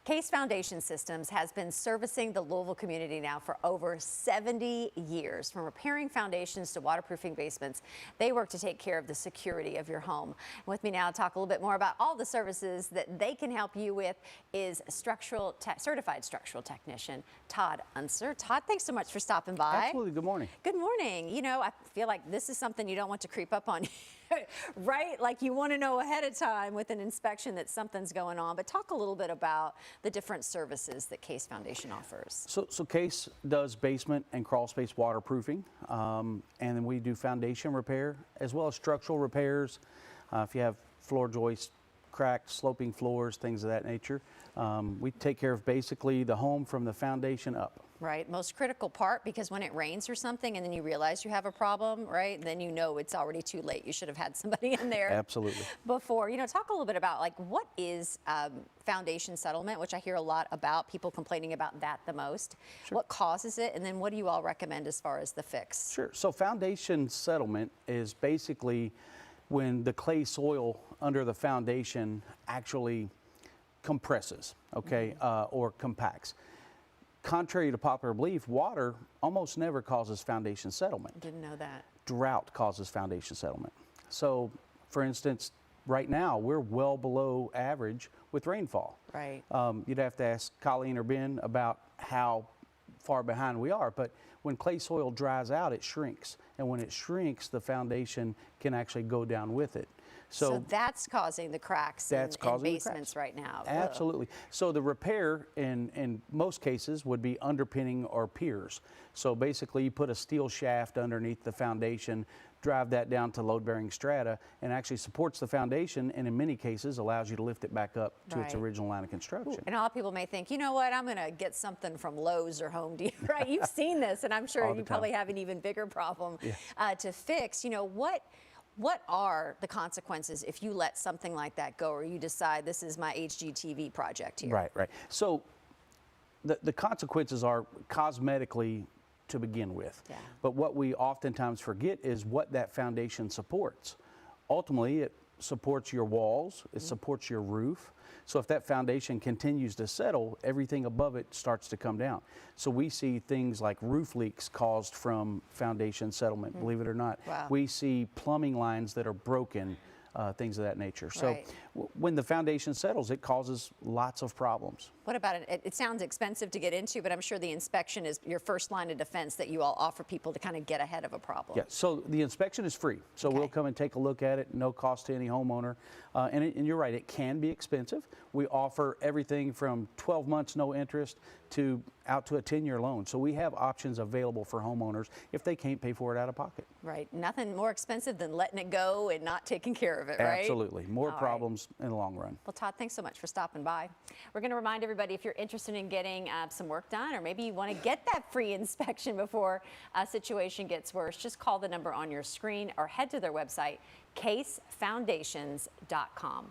Case Foundation Systems has been servicing the Louisville community now for over 70 years. From repairing foundations to waterproofing basements, they work to take care of the security of your home. And with me now to talk a little bit more about all the services that they can help you with is certified structural technician Todd Unser. Todd, thanks so much for stopping by. Absolutely. Good morning. Good morning. You know, I feel like this is something you don't want to creep up on you, right? Like you want to know ahead of time with an inspection that something's going on. But talk a little bit about the different services that Case Foundation offers. So Case does basement and crawl space waterproofing, and then we do foundation repair as well as structural repairs. If you have floor joists, cracked, sloping floors, things of that nature, we take care of basically the home from the foundation up. Right, most critical part, because when it rains or something and then you realize you have a problem, right, then you know it's already too late. You should have had somebody in there Absolutely. Before. You know, talk a little bit about like what is foundation settlement, which I hear a lot about, people complaining about that the most. Sure. What causes it, and then what do you all recommend as far as the fix? Sure, so foundation settlement is basically when the clay soil under the foundation actually compresses, okay, or compacts. Contrary to popular belief, water almost never causes foundation settlement. Didn't know that. Drought causes foundation settlement. So, for instance, right now we're well below average with rainfall. Right. You'd have to ask Colleen or Ben about how far behind we are, but when clay soil dries out, it shrinks. And when it shrinks, the foundation can actually go down with it. So that's causing the cracks in basements right now. Absolutely. Ugh. So the repair in most cases would be underpinning or piers. So basically you put a steel shaft underneath the foundation, drive that down to load-bearing strata, and actually supports the foundation, and in many cases allows you to lift it back up to its original line of construction. Ooh, and a lot of people may think, you know what, I'm going to get something from Lowe's or Home Depot, right? You've seen this, and I'm sure you probably have an even bigger problem to fix. You know, what are the consequences if you let something like that go, or you decide this is my HGTV project here? Right. So the consequences are cosmetically to begin with. Yeah. But what we oftentimes forget is what that foundation supports. Ultimately, it supports your walls, it supports your roof. So if that foundation continues to settle, everything above it starts to come down. So we see things like roof leaks caused from foundation settlement, believe it or not. Wow. We see plumbing lines that are broken, things of that nature. So when the foundation settles, it causes lots of problems. What about it? It sounds expensive to get into, but I'm sure the inspection is your first line of defense that you all offer people to kind of get ahead of a problem. Yeah, so the inspection is free. So we'll come and take a look at it, no cost to any homeowner. And you're right, it can be expensive. We offer everything from 12 months no interest to out to a 10-year loan. So we have options available for homeowners if they can't pay for it out of pocket. Right, nothing more expensive than letting it go and not taking care of it, right? Absolutely, more problems in the long run. Well, Todd, thanks so much for stopping by. We're going to remind everybody, if you're interested in getting some work done, or maybe you want to get that free inspection before a situation gets worse, just call the number on your screen or head to their website, casefoundations.com.